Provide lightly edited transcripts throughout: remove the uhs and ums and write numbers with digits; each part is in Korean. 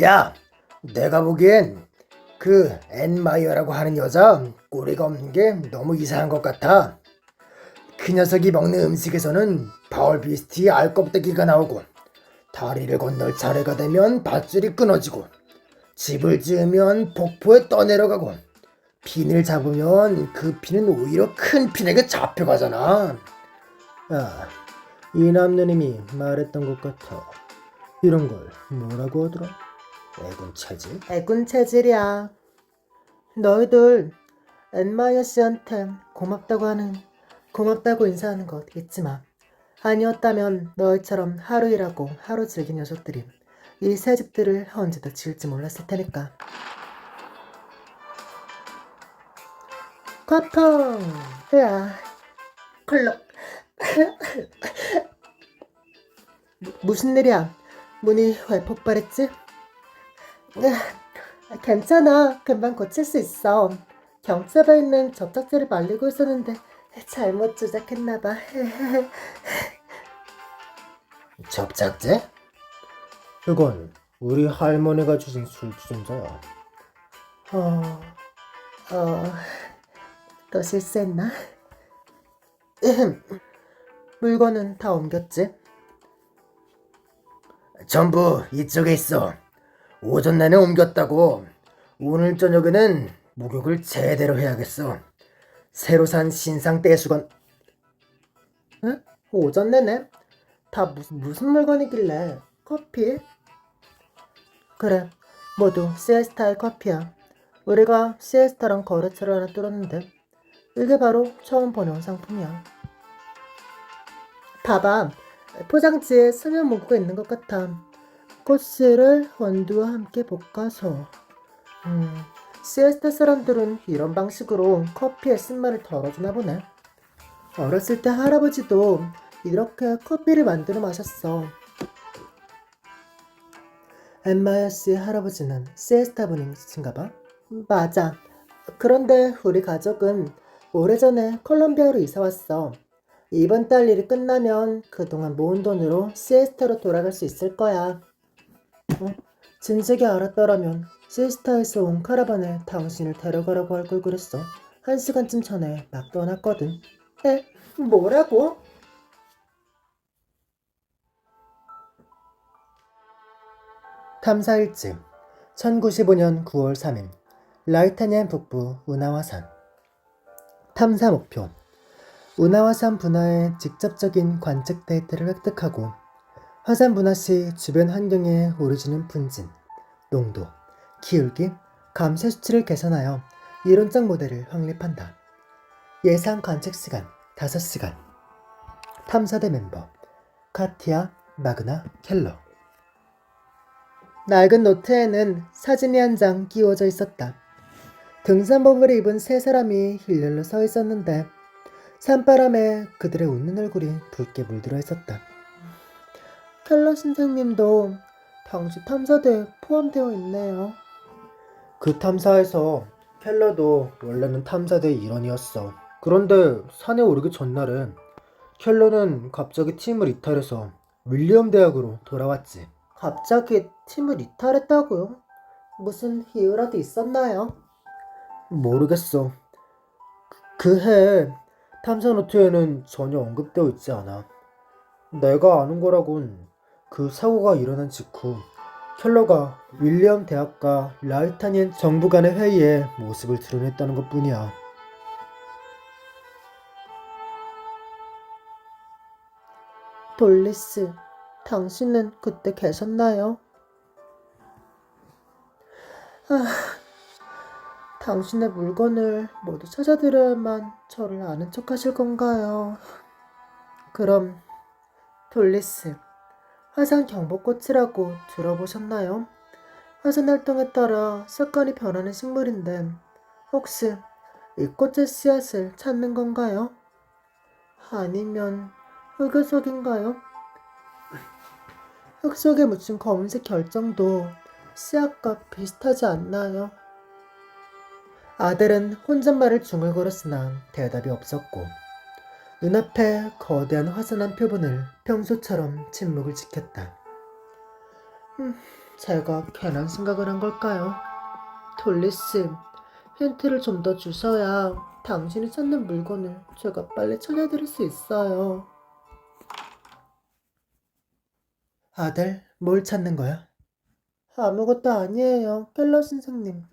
야, 내가 보기엔 그 앤마이어라고 하는 여자 꼬리가 없는 게 너무 이상한 것 같아. 그 녀석이 먹는 음식에서는 바울비스트의 알껍데기가 나오고, 다리를 건널 차례가 되면 밧줄이 끊어지고, 집을 지으면 폭포에 떠내려가고, 핀을 잡으면 그 핀은 오히려 큰 핀에게 잡혀가잖아. 아, 이남누님이 말했던 것 같아. 이런 걸 뭐라고 하더라? 애군 체질? 애군 체질이야. 너희들 앤마이어 씨한테 고맙다고 인사하는 거 잊지 마. 아니었다면 너희처럼 하루 일하고 하루 즐긴 녀석들이 이 새 집들을 언제도 지을지 몰랐을 테니까. 커통! 으아, 콜록. 무슨 일이야? 문이 왜 폭발했지? 괜찮아. 금방 고칠 수 있어. 경첩에 있는 접착제를 말리고 있었는데 잘못 조작했나봐. 접착제? 그건 우리 할머니가 주신 술 주전자야. 어, 어, 또 실수했나? 물건은 다 옮겼지? 전부 이쪽에 있어. 오전 내내 옮겼다고. 오늘 저녁에는 목욕을 제대로 해야겠어. 새로 산 신상 떼수건. 응? 오전 내내? 다 무슨 물건이길래? 커피? 그래, 모두 시에스타의 커피야. 우리가 시에스타랑 거래처를 하나 뚫었는데 이게 바로 처음 보는 상품이야. 봐봐, 포장지에 수면 문구가 있는 것 같아. 코스를 원두와 함께 볶아서. 시에스타 사람들은 이런 방식으로 커피의 쓴맛을 덜어주나 보네. 어렸을 때 할아버지도 이렇게 커피를 만들어 마셨어. 엠마야 씨 할아버지는 시에스타 분이신가 봐? 맞아. 그런데 우리 가족은 오래전에 콜롬비아로 이사 왔어. 이번 달 일이 끝나면 그동안 모은 돈으로 시에스타로 돌아갈 수 있을 거야. 진작에 알았더라면 시에스타에서 온 카라반에 당신을 데려가라고 할 걸 그랬어. 1시간쯤 전에 막 떠났거든. 에? 뭐라고? 탐사 일지 1095년 9월 3일 라이타니안 북부 우나와산. 탐사 목표 우나와산 분화의 직접적인 관측 데이터를 획득하고 화산 분화 시 주변 환경에 오르지는 분진, 농도, 기울기, 감쇄 수치를 계산하여 이론적 모델을 확립한다. 예상 관측 시간 5시간. 탐사대 멤버 카티아, 마그나, 켈러. 낡은 노트에는 사진이 한 장 끼워져 있었다. 등산복을 입은 세 사람이 일렬로 서 있었는데 산바람에 그들의 웃는 얼굴이 붉게 물들어 있었다. 켈러 선생님도 당시 탐사대에 포함되어 있네요. 그 탐사에서 켈러도 원래는 탐사대의 일원이었어. 그런데 산에 오르기 전날에 켈러는 갑자기 팀을 이탈해서 윌리엄 대학으로 돌아왔지. 갑자기 팀을 이탈했다고요? 무슨 이유라도 있었나요? 모르겠어. 그 해 탐사 노트에는 전혀 언급되어 있지 않아. 내가 아는 거라곤 그 사고가 일어난 직후 켈러가 윌리엄 대학과 라이타니엔 정부 간의 회의에 모습을 드러냈다는 것뿐이야. 돌리스, 당신은 그때 계셨나요? 당신의 물건을 모두 찾아드려야만 저를 아는 척 하실 건가요? 그럼 돌리스, 화산 경보꽃이라고 들어보셨나요? 화산 활동에 따라 색깔이 변하는 식물인데 혹시 이 꽃의 씨앗을 찾는 건가요? 아니면 흑요석인가요? 흙속에 묻힌 검은색 결정도 씨앗과 비슷하지 않나요? 아들은 혼잣말을 중얼거렸으나 대답이 없었고 눈앞에 거대한 화산한 표본을 평소처럼 침묵을 지켰다. 제가 괜한 생각을 한 걸까요? 돌리씨, 힌트를 좀 더 주셔야 당신이 찾는 물건을 제가 빨리 찾아드릴 수 있어요. 아들, 뭘 찾는 거야? 아무것도 아니에요, 켈러 선생님.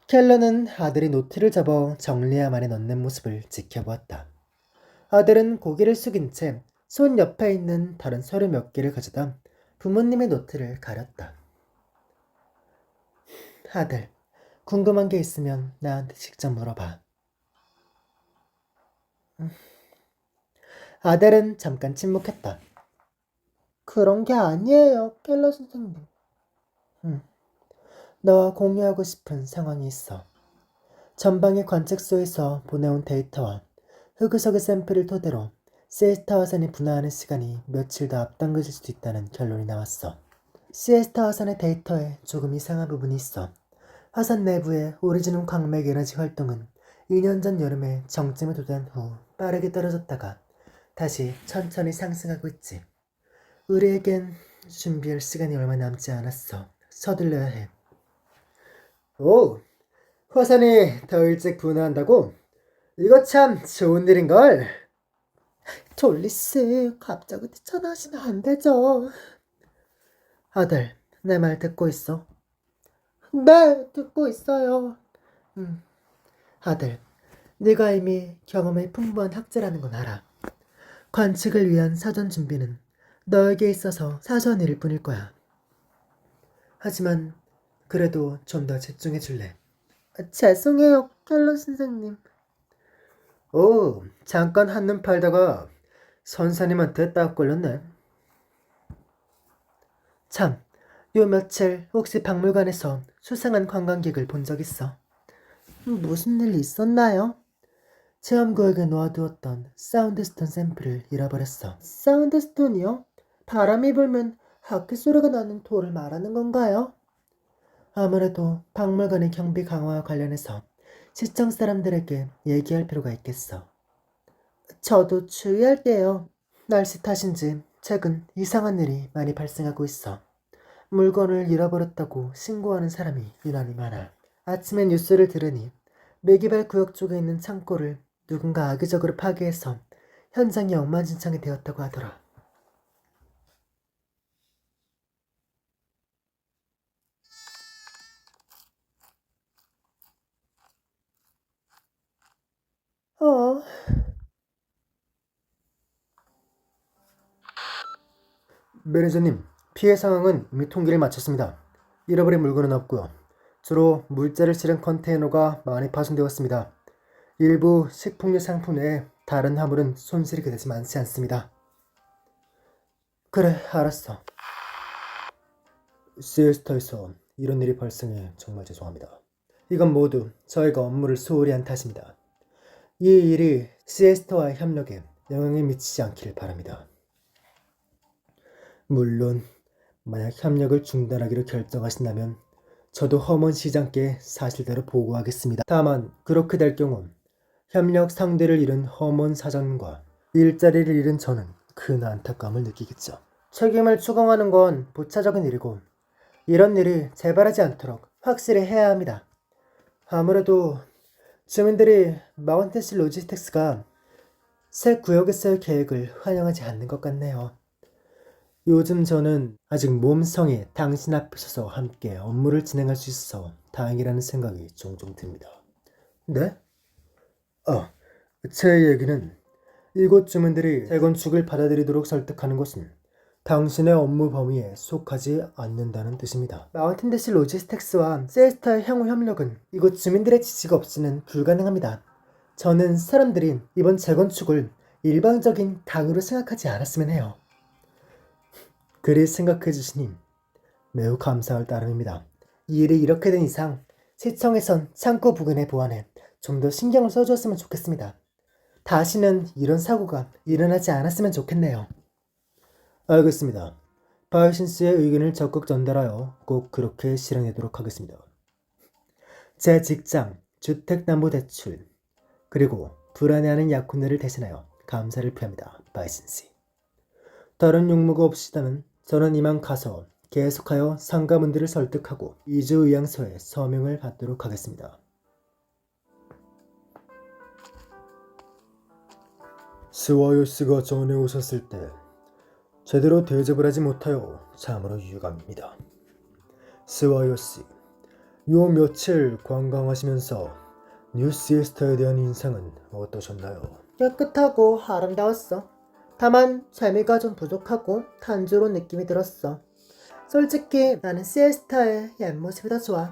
켈러는 아들이 노트를 접어 정리함 안에 넣는 모습을 지켜보았다. 아들은 고개를 숙인 채 손 옆에 있는 다른 서류 몇 개를 가져다 부모님의 노트를 가렸다. 아들, 궁금한 게 있으면 나한테 직접 물어봐. 아들은 잠깐 침묵했다. 그런 게 아니에요, 켈러 선생님. 너와 공유하고 싶은 상황이 있어. 전방의 관측소에서 보내온 데이터와 흑우석의 샘플을 토대로 시에스타 화산이 분화하는 시간이 며칠 더 앞당겨질 수도 있다는 결론이 나왔어. 시에스타 화산의 데이터에 조금 이상한 부분이 있어. 화산 내부의 오리지눔 광맥 에너지 활동은 2년 전 여름에 정점에 도달한 후 빠르게 떨어졌다가 다시 천천히 상승하고 있지. 우리에겐 준비할 시간이 얼마 남지 않았어. 서둘러야 해. 오, 화산이 더 일찍 분화한다고? 이거 참 좋은 일인걸? 졸리씨, 갑자기 뛰쳐나시면 안 되죠. 아들, 내 말 듣고 있어? 네, 듣고 있어요. 아들, 네가 이미 경험이 풍부한 학자라는 건 알아. 관측을 위한 사전 준비는 너에게 있어서 사소한 일일 뿐일 거야. 하지만 그래도 좀 더 집중해 줄래? 죄송해요, 켈러 선생님. 오, 잠깐 한눈 팔다가 선사님한테 딱 걸렸네. 참, 요 며칠 혹시 박물관에서 수상한 관광객을 본 적 있어? 무슨 일 있었나요? 체험구역에 놓아두었던 사운드스톤 샘플을 잃어버렸어. 사운드스톤이요? 바람이 불면 하크 소리가 나는 돌을 말하는 건가요? 아무래도 박물관의 경비 강화와 관련해서 시청 사람들에게 얘기할 필요가 있겠어. 저도 주의할게요. 날씨 탓인지 최근 이상한 일이 많이 발생하고 있어. 물건을 잃어버렸다고 신고하는 사람이 유난히 많아. 아침에 뉴스를 들으니 메기발 구역 쪽에 있는 창고를 누군가 악의적으로 파괴해서 현장이 엉망진창이 되었다고 하더라. 어, 매니저님, 피해 상황은 이미 통계를 마쳤습니다. 잃어버린 물건은 없고요. 주로 물자를 실은 컨테이너가 많이 파손되었습니다. 일부 식품류 상품 외에 다른 화물은 손실이 그다지 많지 않습니다. 그래, 알았어. 시에스타에서 이런 일이 발생해 정말 죄송합니다. 이건 모두 저희가 업무를 소홀히 한 탓입니다. 이 일이 시에스타와의 협력에 영향이 미치지 않기를 바랍니다. 물론 만약 협력을 중단하기로 결정하신다면 저도 허먼 시장께 사실대로 보고하겠습니다. 다만 그렇게 될 경우 협력 상대를 잃은 허먼 사장과 일자리를 잃은 저는 큰 안타까움을 느끼겠죠. 책임을 추궁하는 건 부차적인 일이고 이런 일이 재발하지 않도록 확실히 해야 합니다. 아무래도 주민들이 마운틴시 로지스틱스가 새 구역에서의 계획을 환영하지 않는 것 같네요. 요즘 저는 아직 몸성이 당신 앞에 서서 함께 업무를 진행할 수 있어서 다행이라는 생각이 종종 듭니다. 네? 제 얘기는 이곳 주민들이 재건축을 받아들이도록 설득하는 것은 당신의 업무 범위에 속하지 않는다는 뜻입니다. 마운틴대시 로지스텍스와 세스타의 향후 협력은 이곳 주민들의 지지가 없이는 불가능합니다. 저는 사람들이 이번 재건축을 일방적인 강요로 생각하지 않았으면 해요. 그리 생각해 주시니 매우 감사할 따름입니다. 이 일이 이렇게 된 이상 시청에선 창고 부근의 보안에 좀 더 신경을 써주었으면 좋겠습니다. 다시는 이런 사고가 일어나지 않았으면 좋겠네요. 알겠습니다. 바이신스의 의견을 적극 전달하여 꼭 그렇게 실행하도록 하겠습니다. 제 직장, 주택담보대출, 그리고 불안해하는 약혼녀를 대신하여 감사를 표합니다. 바이신스. 다른 용무가 없으시다면 저는 이만 가서 계속하여 상가문들을 설득하고 이주의양소에 서명을 받도록 하겠습니다. 스와요스가 전에 오셨을 때 제대로 대접을 하지 못하여 참으로 유감입니다. 스와요스, 요 며칠 관광하시면서 뉴시에스타에 대한 인상은 어떠셨나요? 깨끗하고 아름다웠어. 다만 재미가 좀 부족하고 단조로운 느낌이 들었어. 솔직히 나는 시에스타의 옛모습이 더 좋아.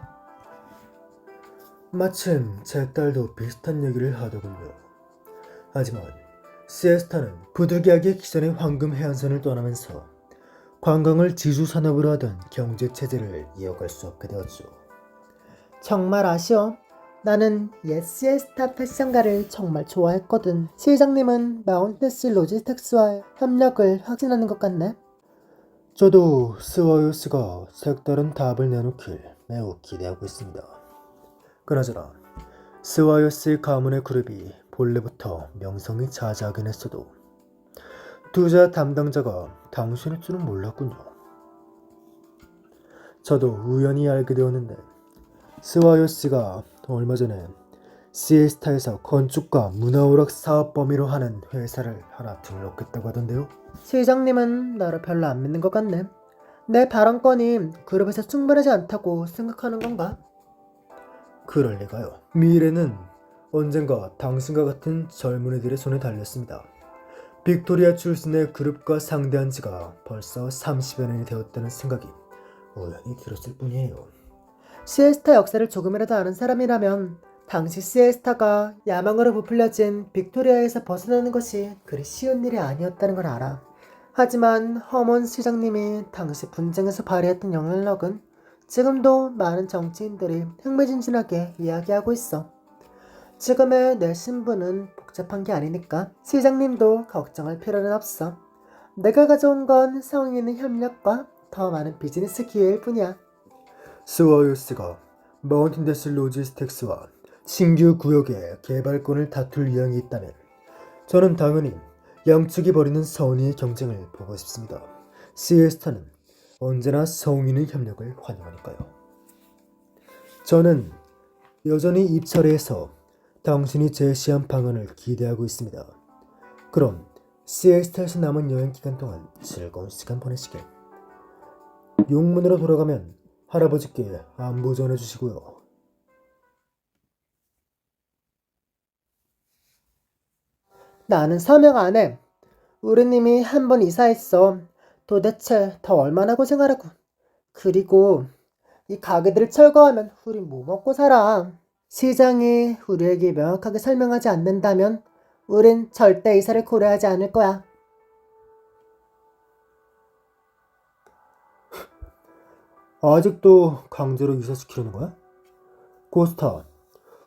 마침 제 딸도 비슷한 얘기를 하더군요. 하지만 시에스타는 부득이하게 기존의 황금 해안선을 떠나면서 관광을 지주산업으로 하던 경제체제를 이어갈 수 없게 되었죠. 정말 아쉬워. 나는 옛 시에스타 패션가를 정말 좋아했거든. 시장님은 마운테스 로지스텍스와의 협력을 확진하는 것 같네. 저도 스와요스가 색다른 답을 내놓길 매우 기대하고 있습니다. 그나저나 스와요스의 가문의 그룹이 본래부터 명성이 자자하긴 했어도 투자 담당자가 당신일 줄은 몰랐군요. 저도 우연히 알게 되었는데 스와요스가 얼마 전에 시에스타에서 건축과 문화오락 사업 범위로 하는 회사를 하나 등록했다고 하던데요. 시장님은 나를 별로 안 믿는 것 같네. 내 발언권이 그룹에서 충분하지 않다고 생각하는 건가? 그럴 리가요. 미래는 언젠가 당신과 같은 젊은이들의 손에 달렸습니다. 빅토리아 출신의 그룹과 상대한 지가 벌써 30여 년이 되었다는 생각이 우연히 들었을 뿐이에요. 시에스타 역사를 조금이라도 아는 사람이라면 당시 시에스타가 야망으로 부풀려진 빅토리아에서 벗어나는 것이 그리 쉬운 일이 아니었다는 걸 알아. 하지만 허먼 시장님이 당시 분쟁에서 발휘했던 영향력은 지금도 많은 정치인들이 흥미진진하게 이야기하고 있어. 지금의 내 신분은 복잡한 게 아니니까 시장님도 걱정할 필요는 없어. 내가 가져온 건 성의 있는 협력과 더 많은 비즈니스 기회일 뿐이야. 스와요스가 마운틴데스 로지스텍스와 신규 구역의 개발권을 다툴 의향이 있다면 저는 당연히 양측이 벌이는 선의의 경쟁을 보고 싶습니다. 시에스타는 언제나 성의 있는 협력을 환영하니까요. 저는 여전히 입찰에서 당신이 제시한 방안을 기대하고 있습니다. 그럼 시에스타에서 남은 여행 기간 동안 즐거운 시간 보내시길. 용문으로 돌아가면 할아버지께 안부 전해주시고요. 나는 서명 안 해. 우리님이 한 번 이사했어. 도대체 더 얼마나 고생하라고. 그리고 이 가게들을 철거하면 우린 뭐 먹고 살아. 시장이 우리에게 명확하게 설명하지 않는다면 우린 절대 이사를 고려하지 않을 거야. 아직도 강제로 이사시키려는 거야? 고스타,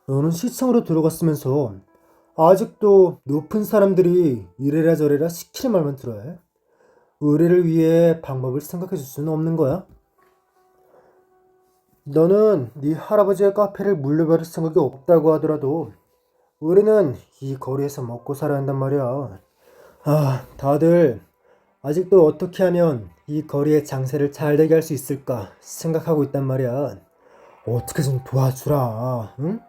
너는 시청으로 들어갔으면서 아직도 높은 사람들이 이래라 저래라 시키는 말만 들어야 해? 의뢰를 위해 방법을 생각해 줄 수는 없는 거야? 너는 네 할아버지의 카페를 물려받을 생각이 없다고 하더라도 우리는 이 거리에서 먹고 살아야 한단 말이야. 다들 아직도 어떻게 하면 이 거리의 장세를 잘 되게 할 수 있을까 생각하고 있단 말이야. 어떻게 좀 도와주라, 응?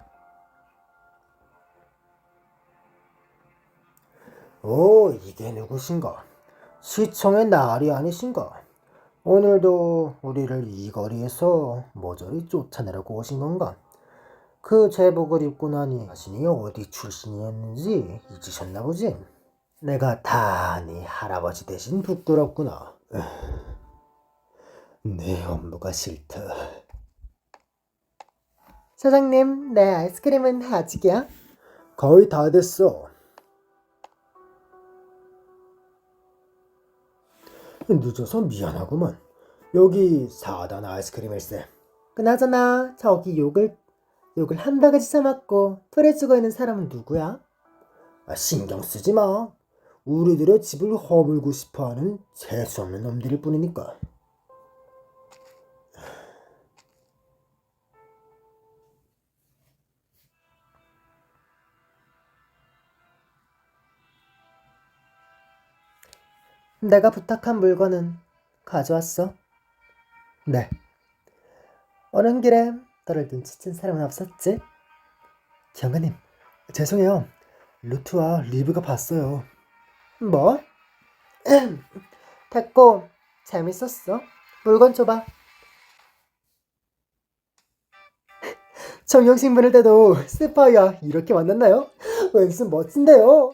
이게 누구신가? 시청의 날이 아니신가? 오늘도 우리를 이 거리에서 모조리 쫓아내려고 오신 건가? 그 제복을 입고 나니 자신이 어디 출신이었는지 잊으셨나 보지? 내가 다 네 할아버지 대신 부끄럽구나. 내 업무가 싫다. 사장님, 내 아이스크림은 아직이야? 거의 다 됐어. 늦어서 미안하구만. 여기 4단 아이스크림일세. 그나저나 저기 욕을 한 바가지 사먹고 풀에 죽어 있는 사람은 누구야? 신경 쓰지 마. 우리들의 집을 허물고 싶어하는 재수없는 놈들일 뿐이니까. 내가 부탁한 물건은 가져왔어. 네. 오는 길에 너를 눈치챈 사람은 없었지? 경관님, 죄송해요. 루트와 리브가 봤어요. 뭐? 됐고, 재밌었어. 물건 줘봐. 정형신문을 때도 스파이와 이렇게 만났나요? 왼손 멋진데요.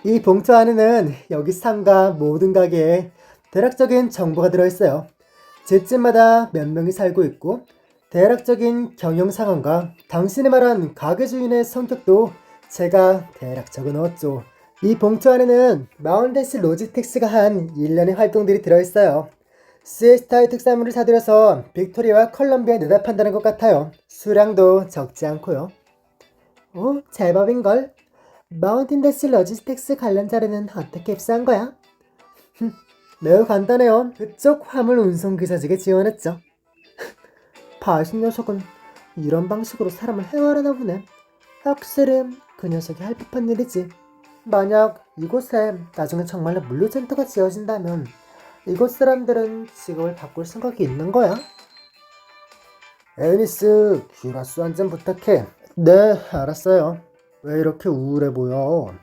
이 봉투 안에는 여기 상가 모든 가게에 대략적인 정보가 들어있어요. 집집마다 몇 명이 살고 있고 대략적인 경영 상황과 당신이 말한 가게 주인의 성격도 제가 대략 적어 넣었죠. 이 봉투 안에는 마운데스 로지텍스가 한 1년의 활동들이 들어있어요. 시에스타의 특산물을 사들여서 빅토리아와 컬럼비아에 내다판다는 것 같아요. 수량도 적지 않고요. 오, 제법인걸. 마운틴데스 로지스텍스 관련 자료는 어떻게 입수한 거야? 매우 간단해요. 그쪽 화물 운송 기사직에 지원했죠. 바신 녀석은 이런 방식으로 사람을 해하려나 보네. 확실히 그 녀석이 할 법한 일이지. 만약 이곳에 나중에 정말로 물류센터가 지어진다면 이곳 사람들은 직업을 바꿀 생각이 있는 거야? 애니스, 큐라스 한 잔 부탁해. 네, 알았어요. 왜 이렇게 우울해 보여?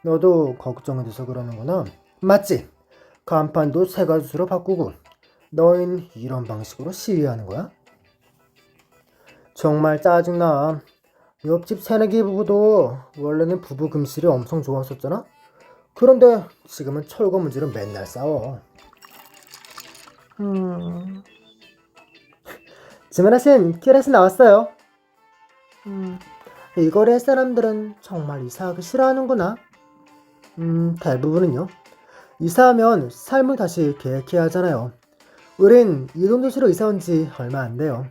너도 걱정이 돼서 그러는구나. 맞지? 간판도 새 가수로 바꾸고 너흰 이런 방식으로 시위하는 거야? 정말 짜증나. 옆집 새내기 부부도 원래는 부부 금실이 엄청 좋았었잖아? 그런데 지금은 철거 문제로 맨날 싸워. 주문하신 큐렛이 나왔어요. 이 거래 사람들은 정말 이사하기 싫어하는구나. 대부분은요. 이사하면 삶을 다시 계획해야 하잖아요. 우린 이동도시로 이사 온 지 얼마 안 돼요.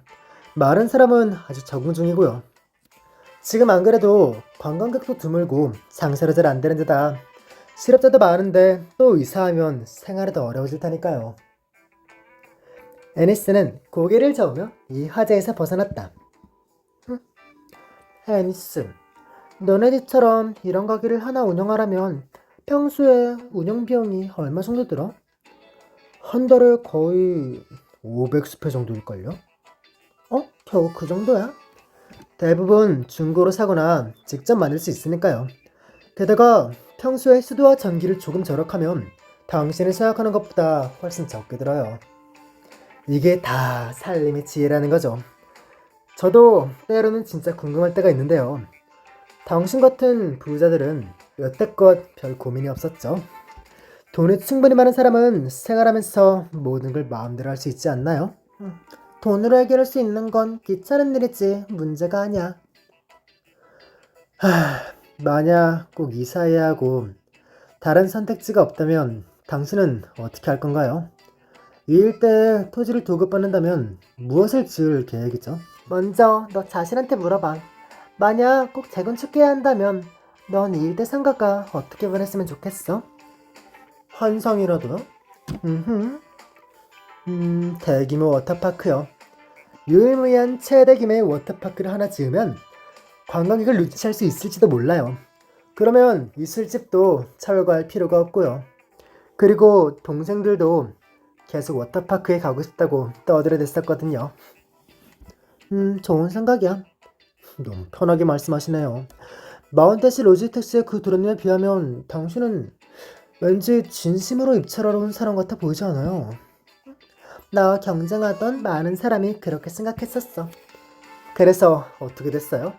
많은 사람은 아직 적응 중이고요. 지금 안 그래도 관광객도 드물고 장사가 잘 안 되는 데다 실업자도 많은데 또 이사하면 생활이 더 어려워질 테니까요. 애니스는 고개를 저으며 이 화제에서 벗어났다. 애니스, 너네 집처럼 이런 가게를 하나 운영하려면 평소에 운영 비용이 얼마 정도 들어? 한 달에 거의 500스페 정도일걸요? 겨우 그 정도야? 대부분 중고로 사거나 직접 만들 수 있으니까요. 게다가 평소에 수도와 전기를 조금 절약하면 당신이 생각하는 것보다 훨씬 적게 들어요. 이게 다 살림의 지혜라는 거죠. 저도 때로는 진짜 궁금할 때가 있는데요. 당신 같은 부자들은 여태껏 별 고민이 없었죠. 돈이 충분히 많은 사람은 생활하면서 모든 걸 마음대로 할 수 있지 않나요? 돈으로 해결할 수 있는 건 귀찮은 일이지 문제가 아니야. 만약 꼭 이사해야 하고 다른 선택지가 없다면 당신은 어떻게 할 건가요? 이 일대에 토지를 도급받는다면 무엇을 지을 계획이죠? 먼저 너 자신한테 물어봐. 만약 꼭 재건축해야 한다면 넌 이 일대 상가가 어떻게 변했으면 좋겠어? 환상이라도요? 대규모 워터파크요. 유일무이한 최대 규모의 워터파크를 하나 지으면 관광객을 유치할 수 있을지도 몰라요. 그러면 이 술집도 철거할 필요가 없고요. 그리고 동생들도 계속 워터파크에 가고 싶다고 떠들어댔었거든요. 좋은 생각이야. 너무 편하게 말씀하시네요. 마운테시 로지텍스의 그 드론님에 비하면 당신은 왠지 진심으로 입찰하러 온 사람 같아 보이지 않아요? 나와 경쟁하던 많은 사람이 그렇게 생각했었어. 그래서 어떻게 됐어요?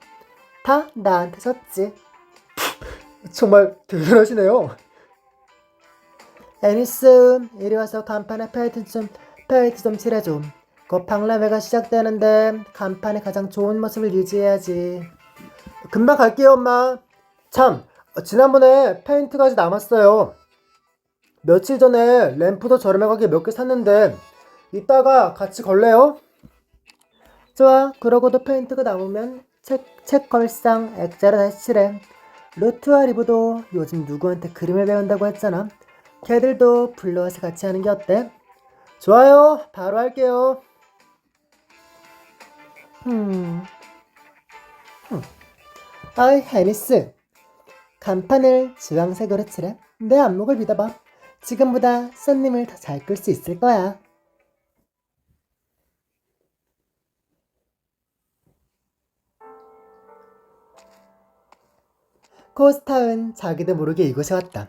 다 나한테 졌지. 정말 대단하시네요. 애니스, 이리 와서 간판에 페인트 좀 칠해줘. 곧 박람회가 시작되는데 간판에 가장 좋은 모습을 유지해야지. 금방 갈게요, 엄마. 참, 지난번에 페인트가 아직 남았어요. 며칠 전에 램프도 저렴하게 몇 개 샀는데 이따가 같이 걸래요? 좋아. 그러고도 페인트가 남으면 책 걸상 액자로 다시 칠해. 루트와 리브도 요즘 누구한테 그림을 배운다고 했잖아. 걔들도 불러와서 같이 하는 게 어때? 좋아요. 바로 할게요. 아이, 해니스. 간판을 주황색으로 칠해. 내 안목을 믿어봐. 지금보다 손님을 더 잘 끌 수 있을 거야. 코스타은 자기도 모르게 이곳에 왔다.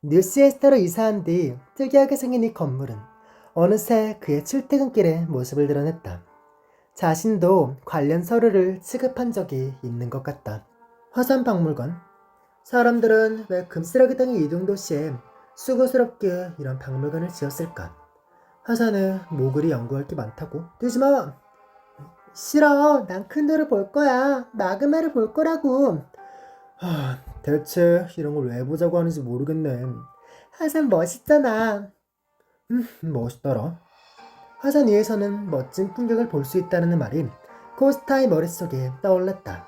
뉴시에스타로 이사한 뒤 특이하게 생긴 이 건물은 어느새 그의 출퇴근길에 모습을 드러냈다. 자신도 관련 서류를 취급한 적이 있는 것 같다. 화산박물관? 사람들은 왜 금쓰레기 땅의 이동도시에 수고스럽게 이런 박물관을 지었을까? 화산에 모글이 연구할 게 많다고? 뛰지마! 싫어. 난 큰 돌을 볼 거야. 마그마를 볼 거라고. 대체 이런 걸 왜 보자고 하는지 모르겠네. 화산 멋있잖아. 멋있더라. 화산 위에서는 멋진 풍경을 볼 수 있다는 말이 코스타의 머릿속에 떠올랐다.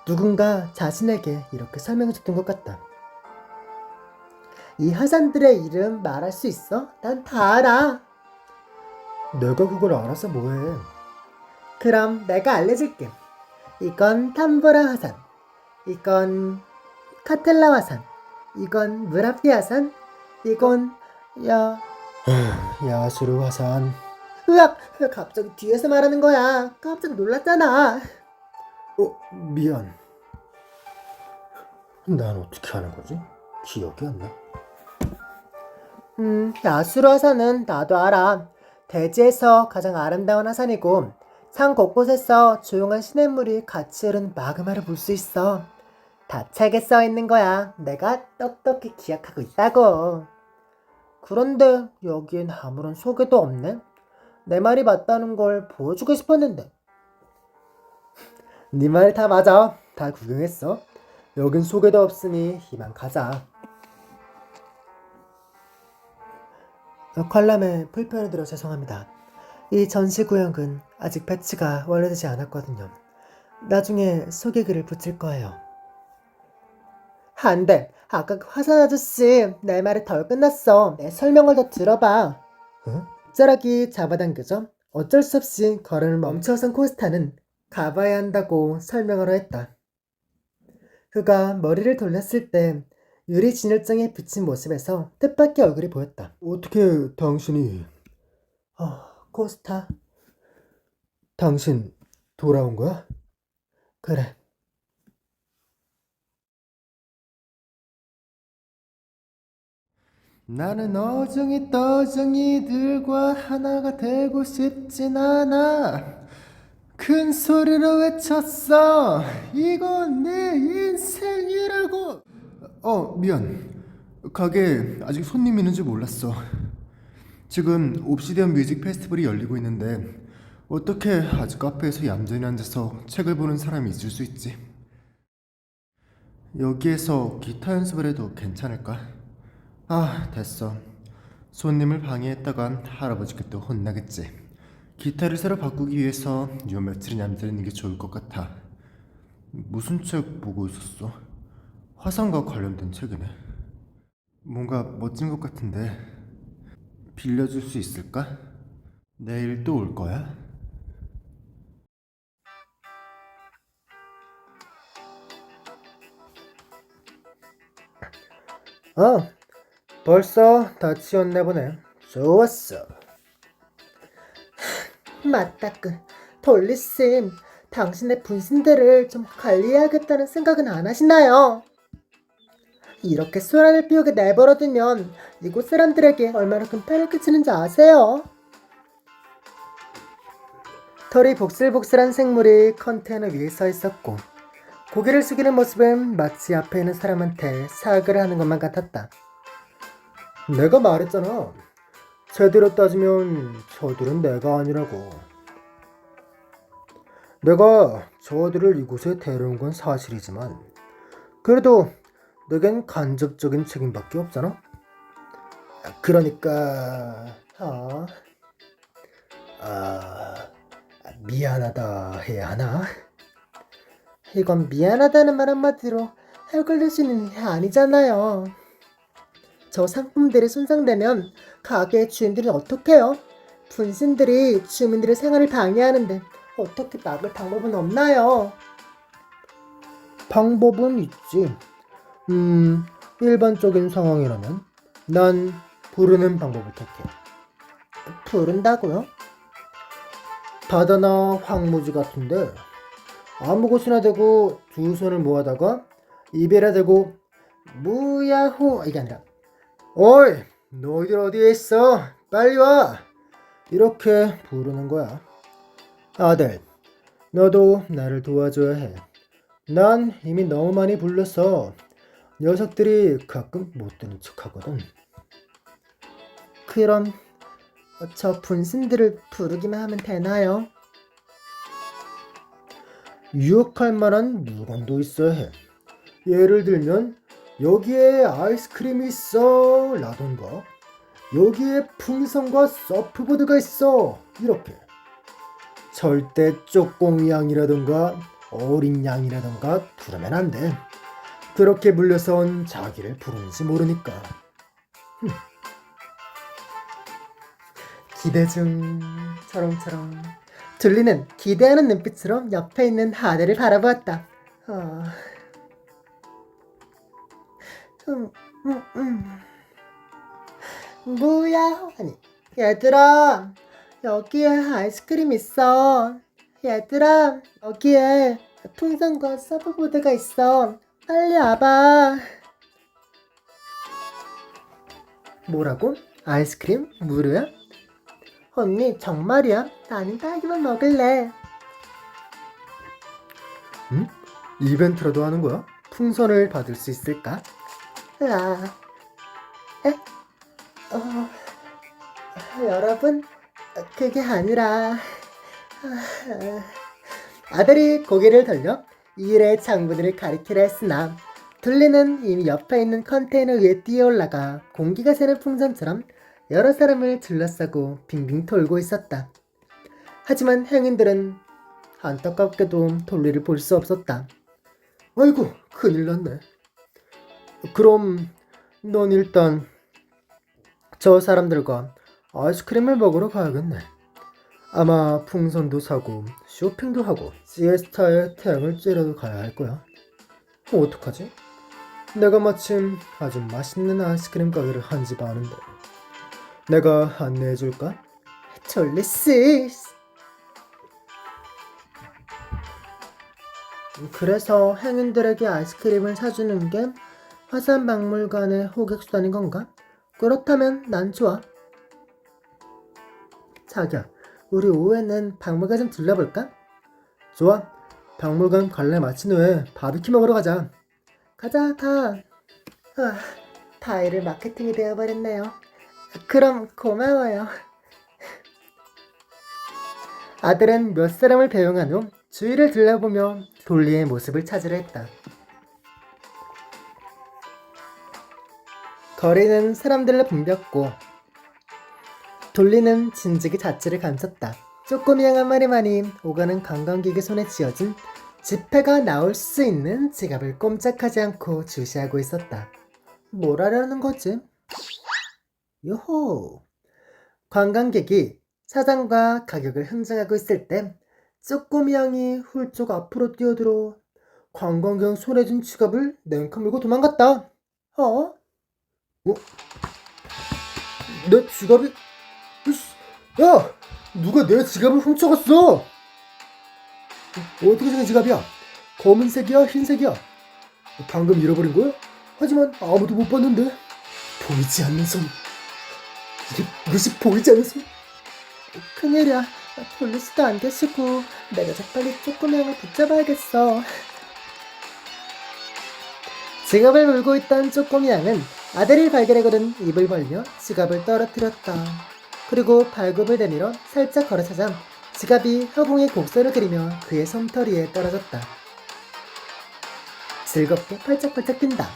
누군가 자신에게 이렇게 설명해줬던 것 같다. 이 화산들의 이름 말할 수 있어? 난 다 알아. 내가 그걸 알아서 뭐해? 그럼 내가 알려줄게. 이건 탐보라 화산. 이건 카텔라 화산. 이건 무라피 화산. 이건 야수르 화산. 으악! 갑자기 뒤에서 말하는 거야. 깜짝 놀랐잖아. 미안. 난 어떻게 하는 거지? 기억이 안 나. 야수르 화산은 나도 알아. 대지에서 가장 아름다운 화산이고 산 곳곳에서 조용한 시냇물이 같이 흐르는 마그마를 볼 수 있어. 다 책에 써 있는 거야. 내가 똑똑히 기억하고 있다고. 그런데 여기엔 아무런 소개도 없네. 내 말이 맞다는 걸 보여주고 싶었는데. 네 말 다 맞아. 다 구경했어. 여긴 소개도 없으니 이만 가자. 관람에 불편을 드려 죄송합니다. 이 전시구역은 아직 배치가 완료되지 않았거든요. 나중에 소개글을 붙일 거예요. 안 돼. 아까 그 화산 아저씨 내 말이 덜 끝났어. 내 설명을 더 들어봐. 쩌락이 잡아당겨져 어쩔 수 없이 걸음을 멈춰선 코스타는 가봐야 한다고 설명하려 했다. 그가 머리를 돌렸을 때 유리 진열장에 비친 모습에서 뜻밖의 얼굴이 보였다. 어떻게 당신이... 코스타. 당신 돌아온 거야? 그래. 나는 어중이 떠중이들과 하나가 되고 싶진 않아. 큰 소리로 외쳤어. 이건 내 인생이라고. 미안. 가게에 아직 손님 있는지 몰랐어. 지금 옵시디언 뮤직 페스티벌이 열리고 있는데 어떻게 아직 카페에서 얌전히 앉아서 책을 보는 사람이 있을 수 있지? 여기에서 기타 연습을 해도 괜찮을까? 됐어. 손님을 방해했다간 할아버지께 또 혼나겠지. 기타를 새로 바꾸기 위해서 요 며칠은 얌전히 있는 게 좋을 것 같아. 무슨 책 보고 있었어? 화산과 관련된 책이네. 뭔가 멋진 것 같은데 빌려줄 수 있을까? 내일 또 올 거야? 벌써 다 치웠나 보네. 좋았어. 맞다. 돌리쌤, 당신의 분신들을 좀 관리해야겠다는 생각은 안 하시나요? 이렇게 소란을 피우게 내버려두면 이곳 사람들에게 얼마나 큰 폐를 끼치는지 아세요? 털이 복슬복슬한 생물이 컨테이너 위에 서 있었고 고개를 숙이는 모습은 마치 앞에 있는 사람한테 사과를 하는 것만 같았다. 내가 말했잖아. 제대로 따지면 저들은 내가 아니라고. 내가 저들을 이곳에 데려온 건 사실이지만 그래도 내겐 간접적인 책임밖에 없잖아. 그러니까 미안하다 해야 하나? 이건 미안하다는 말 한마디로 해결될 수 있는 일이 아니잖아요. 저 상품들이 손상되면 가게의 주인들은 어떡해요? 분신들이 주민들의 생활을 방해하는데 어떻게 막을 방법은 없나요? 방법은 있지. 일반적인 상황이라면 난 부르는 방법을 택해. 부른다고요? 바다나 황무지 같은데 아무 곳이나 대고 두 손을 모아다가 입에다 대고 무야호 이게 아니라 어이 너희들 어디에 있어 빨리 와 이렇게 부르는 거야. 아들 너도 나를 도와줘야 해. 난 이미 너무 많이 불러서 녀석들이 가끔 못 듣는 척하거든. 그럼 저 분신들을 부르기만 하면 되나요? 유혹할 만한 물건도 있어야 해. 예를 들면 여기에 아이스크림이 있어 라던가 여기에 풍선과 서프보드가 있어 이렇게. 절대 쪼꼬미 양이라던가 어린 양이라던가 부르면 안 돼. 그렇게 물려선 자기를 부르는지 모르니까. 기대 중 처럼처럼. 둘리는 기대하는 눈빛으로 옆에 있는 아들을 바라보았다. 뭐야? 아니, 얘들아, 여기에 아이스크림 있어. 얘들아, 여기에 풍선과 서브보드가 있어. 빨리 와봐. 뭐라고? 아이스크림? 무료야? 언니 정말이야? 나는 딸기만 먹을래. 응? 이벤트라도 하는 거야? 풍선을 받을 수 있을까? 여러분 그게 아니라 아들이 고개를 돌려 이 일의 장본인을 가리키려 했으나 둘리는 이미 옆에 있는 컨테이너 위에 뛰어올라가 공기가 새는 풍선처럼 여러 사람을 둘러싸고 빙빙 돌고 있었다. 하지만 행인들은 안타깝게도 돌리를 볼 수 없었다. 아이고 큰일 났네. 그럼 넌 일단 저 사람들과 아이스크림을 먹으러 가야겠네. 아마 풍선도 사고 쇼핑도 하고 시에스타에 태양을 쬐려도 가야 할 거야. 어떡하지? 내가 마침 아주 맛있는 아이스크림 가게를 한 집 아는데 내가 안내해줄까? 졸리스. 그래서 행인들에게 아이스크림을 사주는 게 화산박물관의 호객수단인 건가? 그렇다면 난 좋아. 자기야, 우리 오후에는 박물관 좀 둘러볼까? 좋아. 박물관 관람 마친 후에 바비큐 먹으러 가자. 가자, 가. 다 일을 마케팅이 되어버렸네요. 그럼 고마워요. 아들은 몇 사람을 배웅한 후 주위를 둘러보며 돌리의 모습을 찾으려 했다. 거리는 사람들로 붐볐고 돌리는 진즉이 자취를 감췄다. 쪼꼬미 양 한 마리만이 오가는 관광객의 손에 쥐어진 지폐가 나올 수 있는 지갑을 꼼짝하지 않고 주시하고 있었다. 뭘 하려는 거지? 요호! 관광객이 사장과 가격을 흥정하고 있을 때 쪼꼬미 양이 훌쩍 앞으로 뛰어들어 관광객 손에 쥔 지갑을 냉큼 물고 도망갔다. 내 지갑이... 야! 누가 내 지갑을 훔쳐갔어? 어떻게 생긴 지갑이야? 검은색이야? 흰색이야? 방금 잃어버린 거야? 하지만 아무도 못 봤는데. 보이지 않는 손. 이것이 보이지 않는 손? 큰일이야. 폴리스도 안 계시고 내가 재빨리 쪼꼬미 양을 붙잡아야겠어. 지갑을 물고 있던 쪼꼬미 양은 아들을 발견하고는 입을 벌려 지갑을 떨어뜨렸다. 그리고 발굽을 내밀어 살짝 걸어차자 지갑이 허공에 곡선을 그리며 그의 솜털이에 떨어졌다. 즐겁게 팔짝팔짝 뛴다.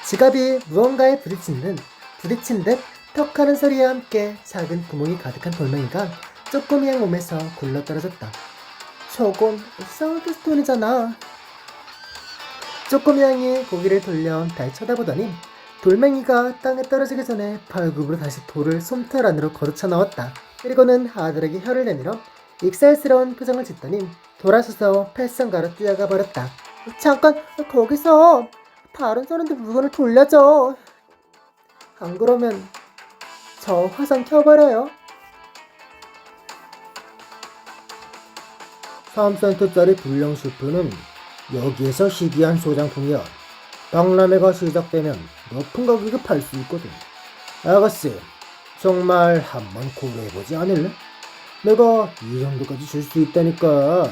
지갑이 무언가에 부딪힌 듯 턱하는 소리와 함께 작은 구멍이 가득한 돌멩이가 쪼꼬미 양 몸에서 굴러떨어졌다. 저건 사운드스톤이잖아. 쪼꼬미 양이 고개를 돌려 달 쳐다보더니 돌멩이가 땅에 떨어지기 전에 발굽으로 다시 돌을 솜털 안으로 걷어차 넣었다. 그리고는 아들에게 혀를 내밀어 익살스러운 표정을 짓더니 돌아서서 펠성가로 뛰어가 버렸다. 잠깐, 거기서 다른 사람들 물건을 돌려줘. 안 그러면 저 화상 켜버려요. 3센트짜리 불량 슈프는 여기에서 희귀한 소장품이야. 박람회가 시작되면 높은 가격에 팔 수 있거든. 아가씨, 정말 한번 고려해보지 않을래? 내가 이 정도까지 줄 수 있다니까.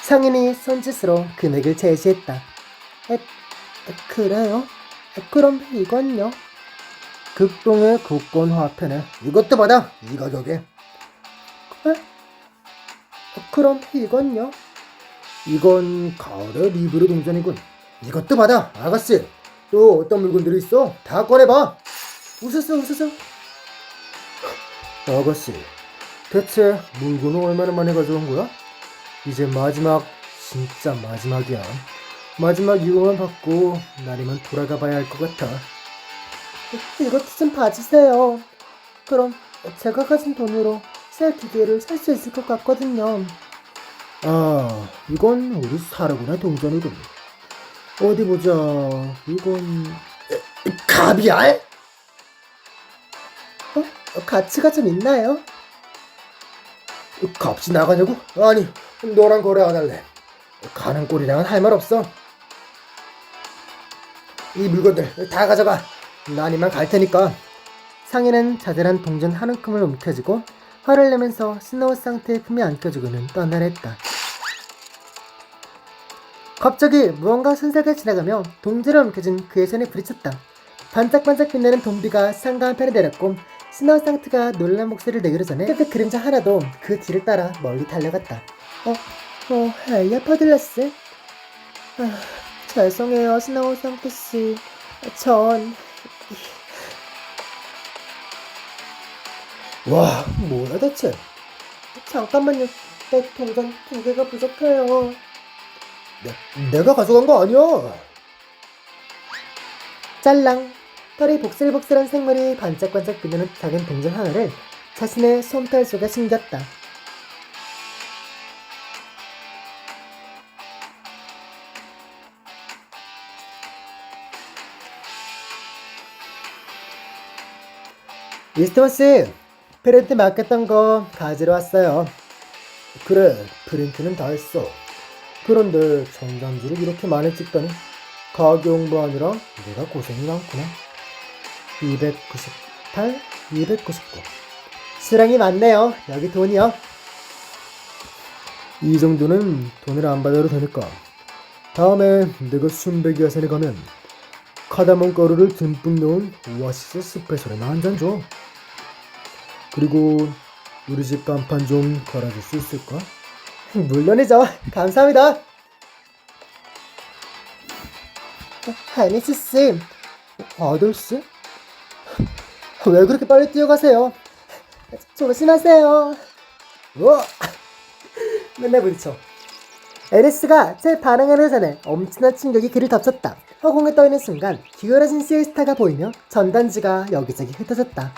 상인이 손짓으로 금액을 제시했다. 그래요? 그럼 이건요? 극동의 국권화폐네. 이것도 받아, 이 가격에. 그럼 이건요? 이건 가을의 리브르 동전이군. 이것도 받아, 아가씨. 또 어떤 물건들이 있어? 다 꺼내봐. 웃었어. 아가씨, 대체 물건을 얼마나 많이 가져온 거야? 이제 마지막, 진짜 마지막이야. 마지막 이거만 받고 난 이만 돌아가 봐야 할 것 같아. 이것도 좀 봐주세요. 그럼 제가 가진 돈으로 새 기계를 살 수 있을 것 같거든요. 아, 이건 우리 사라구나 동전이군. 어디 보자. 이건 가비알? 가치가 좀 있나요? 값이 나가냐고? 아니, 너랑 거래 안 할래. 가는 꼴이랑은 할 말 없어. 이 물건들 다 가져가. 난 이만 갈 테니까. 상인은 자잘한 동전 한 움큼을 움켜쥐고 화를 내면서 스노우 상트의 품에 안겨주고는 떠나랬다. 갑자기 무언가 순삭을 지나가며 동전을 움켜쥔 그의 손에 부딪혔다. 반짝반짝 빛나는 동비가 상가 한편에 내렸고 스노우 상트가 놀란 목소리를 내기로 전에 그 그림자 하나도 그 뒤를 따라 멀리 달려갔다. 에이아 퍼들러스? 죄송해요, 스노우 상트씨. 전... 와, 뭐야 대체? 잠깐만요, 내 동전 2개가 부족해요. 내가 가져간 거 아니야. 짤랑. 털이 복슬복슬한 생물이 반짝반짝 빛나는 작은 동전 하나를 자신의 솜털 속에 숨겼다. 미스터스, 프린트 맡겼던 거 가지러 왔어요. 그래, 프린트는 다 했어. 그런데 전단지를 이렇게 많이 찍다니 가게 홍보하느라 내가 고생이 많구나. 298, 299. 수량이 많네요. 여기 돈이요. 이 정도는 돈을 안 받아도 되니까 다음에 내가 순백이 야산에 가면 카다몬 가루를 듬뿍 넣은 오아시스 스페셜에나 한 잔 줘. 그리고 우리 집 간판 좀 갈아줄 수 있을까? 물론이죠. 감사합니다. 하니스씨, 아들씨? 왜 그렇게 빨리 뛰어가세요? 조심하세요. 맨날 부딪혀. 에리스가 제 반응하는 전에 엄청난 충격이 그를 덮쳤다. 허공에 떠있는 순간 기울어진 시에스타가 보이며 전단지가 여기저기 흩어졌다.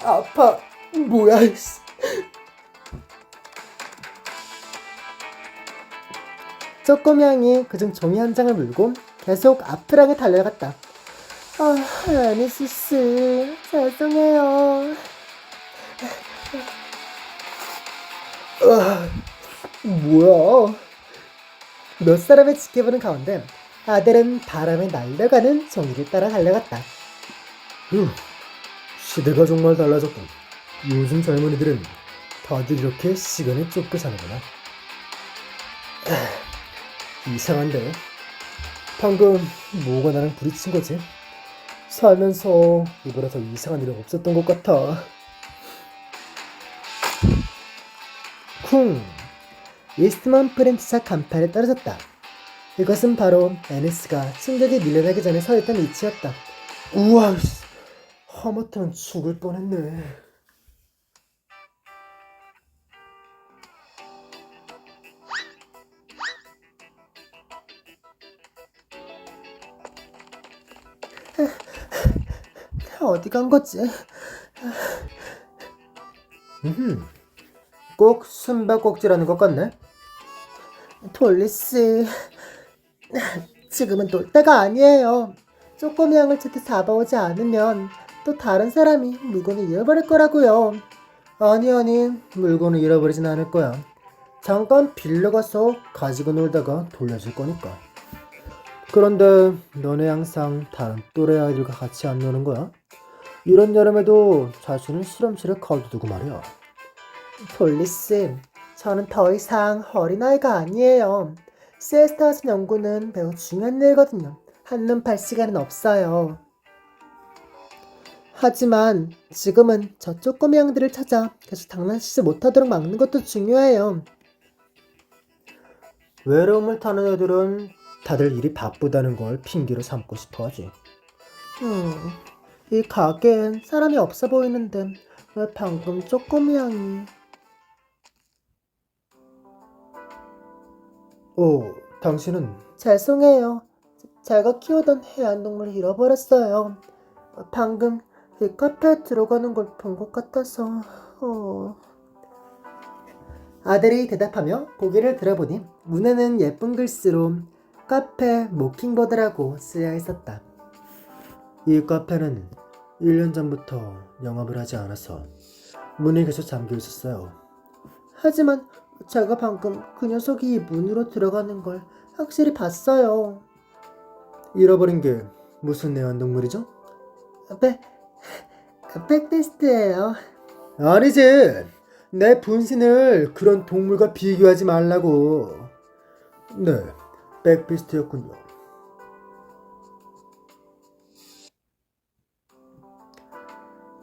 아파. 뭐야 이씨. 쪼꼬미양이 그중 종이 한 장을 물고 계속 앞을 향해 달려갔다. 애니스씨, 죄송해요. 뭐야. 몇 사람을 지켜보는 가운데 아델은 바람에 날려가는 종이를 따라 달려갔다. 시대가 정말 달라졌군. 요즘 젊은이들은 다들 이렇게 시간에 쫓겨 사는구나. 이상한데? 방금 뭐가 나랑 부딪힌 거지? 살면서 이보다 더 이상한 일은 없었던 것 같아. 쿵! 이스트먼 프린트사 간판에 떨어졌다. 이것은 바로 애니스가 충격에 밀려나기 전에 서 있던 위치였다. 우와, 하마터면 죽을 뻔했네. 어디 간 거지? 꼭 숨바꼭질하는 것 같네. 돌리씨, 지금은 놀 때가 아니에요. 쪼꼬미 양을 제때 잡아오지 않으면 또 다른 사람이 물건을 잃어버릴 거라고요. 아니, 물건을 잃어버리진 않을 거야. 잠깐 빌려가서 가지고 놀다가 돌려줄 거니까. 그런데 너네 항상 다른 또래 아이들과 같이 안 노는 거야? 이런 여름에도 자신을 실험실에 가둬두고 말이야. 돌리쌤, 저는 더 이상 어린아이가 아니에요. 시에스타스 연구는 매우 중요한 일이거든요. 한눈 팔 시간은 없어요. 하지만 지금은 저 쪼꼬미 양들을 찾아 계속 장난치지 못하도록 막는 것도 중요해요. 외로움을 타는 애들은 다들 일이 바쁘다는 걸 핑계로 삼고 싶어 하지. 이 가게엔 사람이 없어 보이는데 왜 방금 쪼꼬미 양이... 당신은? 죄송해요. 제가 키우던 애완동물을 잃어버렸어요. 방금 이 카페에 들어가는 걸 본 것 같아서... 아들이 대답하며 고개를 들어보니 문에는 예쁜 글씨로 카페 모킹버드라고 쓰여 있었다. 이 카페는 1년 전부터 영업을 하지 않아서 문이 계속 잠겨 있었어요. 하지만 제가 방금 그 녀석이 문으로 들어가는 걸 확실히 봤어요. 잃어버린 게 무슨 애완동물이죠? 백베스트예요. 아니지. 내 분신을 그런 동물과 비교하지 말라고. 네, 백비스트였군요.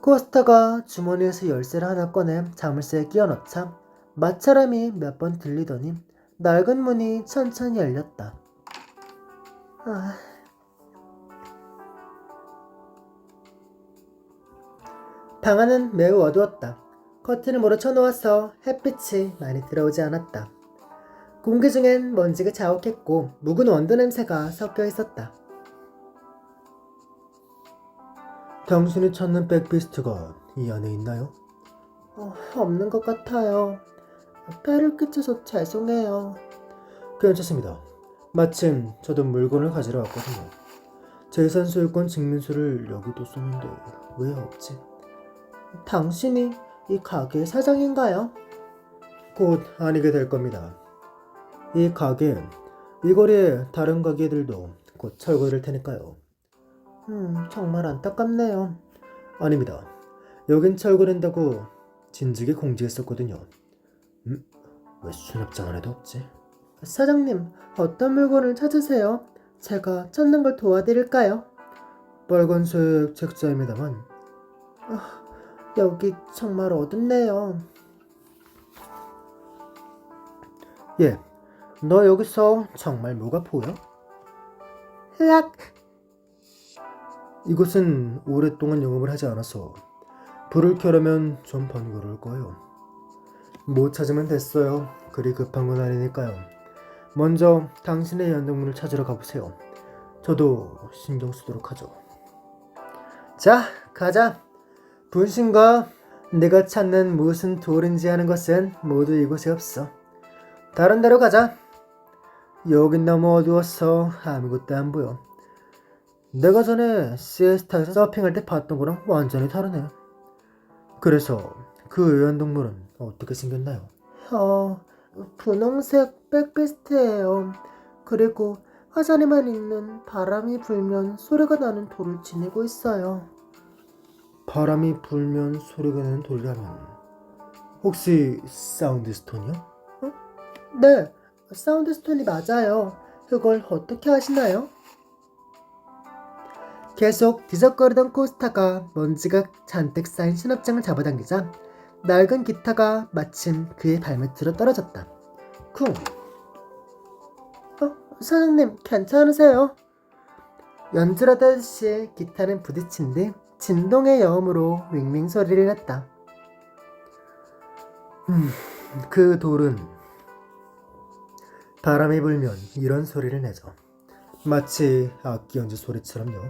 코스타가 주머니에서 열쇠를 하나 꺼내 자물쇠에 끼워 넣자 마찰함이 몇 번 들리더니 낡은 문이 천천히 열렸다. 방 안은 매우 어두웠다. 커튼을 몰아 쳐놓아서 햇빛이 많이 들어오지 않았다. 공기 중엔 먼지가 자욱했고 묵은 원두 냄새가 섞여 있었다. 당신이 찾는 백비스트가 이 안에 있나요? 없는 것 같아요. 폐를 끼쳐서 죄송해요. 괜찮습니다. 마침 저도 물건을 가지러 왔거든요. 재산소유권 증명서를 여기도 썼는데 왜 없지? 당신이 이 가게의 사장인가요? 곧 아니게 될 겁니다. 이 가게엔 이 거리의 다른 가게들도 곧 철거될 테니까요. 정말 안타깝네요. 아닙니다. 여긴 철거된다고 진즉에 공지했었거든요. 왜 수납장 안에도 없지? 사장님, 어떤 물건을 찾으세요? 제가 찾는 걸 도와드릴까요? 빨간색 책자입니다만. 여기 정말 어둡네요. 예, 너 여기서 정말 뭐가 보여? 으악! 이곳은 오랫동안 영업을 하지 않아서 불을 켜려면 좀 번거로울 거예요. 못 찾으면 됐어요. 그리 급한 건 아니니까요. 먼저 당신의 애완동물을 찾으러 가보세요. 저도 신경 쓰도록 하죠. 자, 가자. 분신과 내가 찾는 무슨 돌인지 하는 것은 모두 이곳에 없어. 다른 데로 가자. 여긴 너무 어두워서 아무것도 안 보여. 내가 전에 시에스타에서 서핑할 때 봤던 거랑 완전히 다르네. 그래서 그 애완동물은 어떻게 생겼나요? 분홍색 백베스트예요. 그리고 화자리만 있는 바람이 불면 소리가 나는 돌을 지니고 있어요. 바람이 불면 소리가 나는 돌이라면 혹시 사운드스톤이요? 네, 사운드스톤이 맞아요. 그걸 어떻게 아시나요? 계속 뒤적거리던 코스타가 먼지가 잔뜩 쌓인 수납장을 잡아당기자 낡은 기타가 마침 그의 발밑으로 떨어졌다. 쿵! 사장님, 괜찮으세요? 연주하듯이 기타는 부딪힌 뒤 진동의 여음으로 윙윙 소리를 냈다. 그 돌은 바람이 불면 이런 소리를 내죠. 마치 악기 연주 소리처럼요.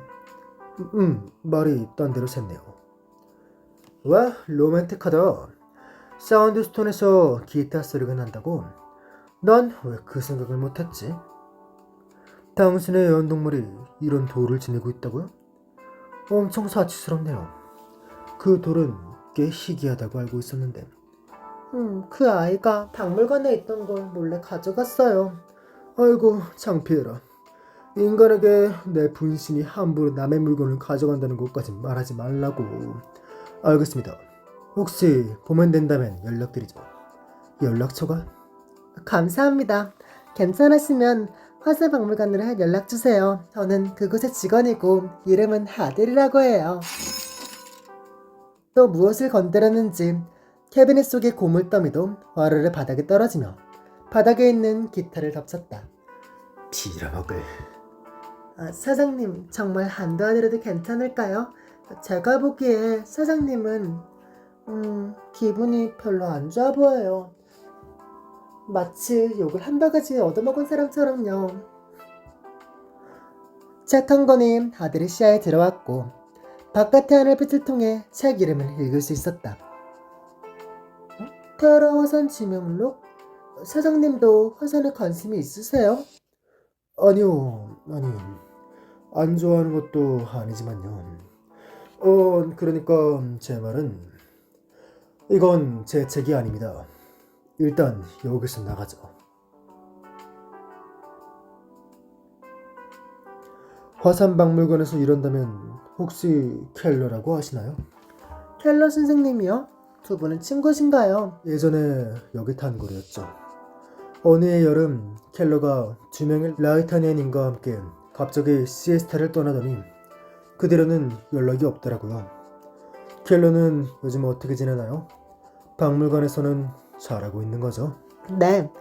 말이 딴 데로 샜네요. 와, 로맨틱하다. 사운드스톤에서 기타 소리가 난다고? 난 왜 그 생각을 못했지? 당신의 애완동물이 이런 돌을 지니고 있다고요? 엄청 사치스럽네요. 그 돌은 꽤 희귀하다고 알고 있었는데. 그 아이가 박물관에 있던 걸 몰래 가져갔어요. 아이고, 창피해라. 인간에게 내 분신이 함부로 남의 물건을 가져간다는 것까지 말하지 말라고. 알겠습니다. 혹시 보면 된다면 연락드리죠. 연락처가? 감사합니다. 괜찮으시면 화산박물관으로 연락주세요. 저는 그곳의 직원이고 이름은 아들이라고 해요. 또 무엇을 건드렸는지 캐비닛 속의 고물더미도 와르르 바닥에 떨어지며 바닥에 있는 기타를 덮쳤다. 빌어먹을. 사장님, 정말 안 도와드려도 괜찮을까요? 제가 보기에 사장님은 기분이 별로 안 좋아 보여요. 마치 욕을 한 바가지 얻어먹은 사람처럼요. 착한 거니 아들이 시야에 들어왔고 바깥의 하늘빛을 통해 책 이름을 읽을 수 있었다. 테라 화산 지명록? 사장님도 화산에 관심이 있으세요? 아니요, 아니, 안 좋아하는 것도 아니지만요. 그러니까 제 말은 이건 제 책이 아닙니다. 일단 여기서 나가죠. 화산박물관에서 일한다면 혹시 켈러라고 아시나요? 켈러 선생님이요? 두 분은 친구신가요? 예전에 여기 탄골이었죠. 어느 해 여름 켈러가 두 명의 라이타니안인과 함께 갑자기 시에스타를 떠나더니 그 뒤로는 연락이 없더라고요. 켈러는 요즘 어떻게 지내나요? 박물관에서는 잘하고 있는 거죠? 네,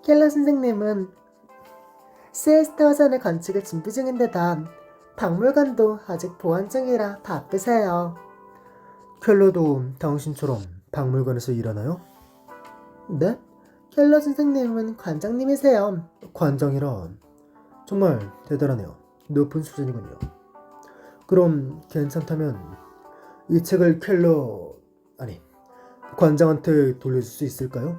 켈러 선생님은 시에스타 화산의 건축을 준비 중인데다 박물관도 아직 보안 중이라 바쁘세요. 켈러도 당신처럼 박물관에서 일하나요? 네? 켈러 선생님은 관장님이세요. 관장이라 정말 대단하네요. 높은 수준이군요. 그럼 괜찮다면 이 책을 관장한테 돌려줄 수 있을까요?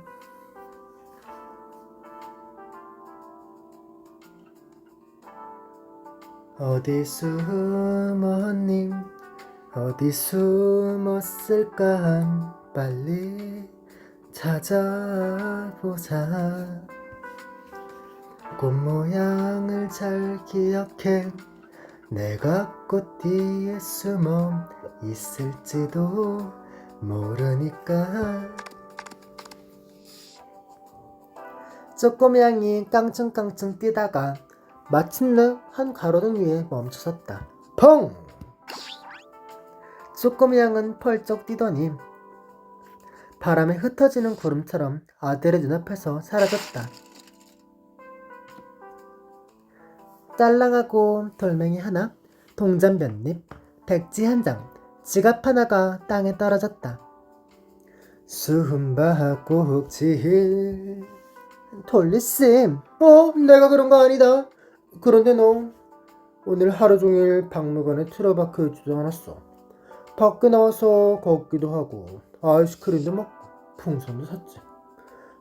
어디 숨었니? 어디 숨었을까? 빨리 찾아보자. 꽃 모양을 잘 기억해. 내가 꽃 뒤에 숨어 있을지도 모르니까. 쪼꼬미양이 깡충깡충 뛰다가 마침내 한 가로등 위에 멈춰섰다. 펑! 쪼꼬미양은 펄쩍 뛰더니 바람에 흩어지는 구름처럼 아들의 눈앞에서 사라졌다. 짤랑하고 돌멩이 하나, 동전 몇 잎, 백지 한 장, 지갑 하나가 땅에 떨어졌다. 숨바꼭질. 돌리씨, 내가 그런 거 아니다. 그런데 너 오늘 하루 종일 박물관에 틀어박혀 있지도 않았어. 밖에 나와서 걷기도 하고 아이스크림도 먹고 풍선도 샀지.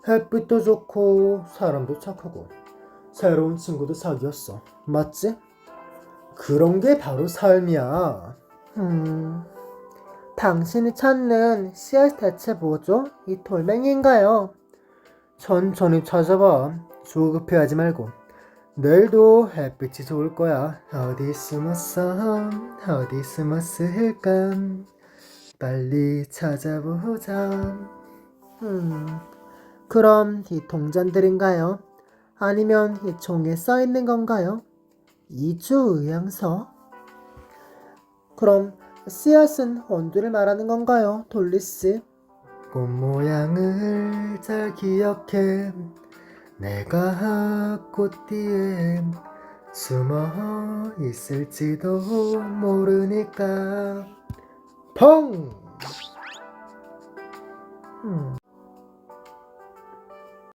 햇빛도 좋고 사람도 착하고 새로운 친구도 사귀었어. 맞지? 그런 게 바로 삶이야. 당신이 찾는 씨앗 대체 뭐죠? 이 돌멩이인가요? 천천히 찾아봐. 조급해하지 말고. 내일도 햇빛이 좋을 거야. 어디 숨었어? 어디 숨었을까? 빨리 찾아보자. 그럼 이 동전들인가요? 아니면 이 종이에 써있는 건가요? 이주의향서? 그럼 씨앗은 원두를 말하는 건가요? 돌리씨? 꽃 모양을 잘 기억해. 내가 꽃 뒤에 숨어 있을지도 모르니까. 펑!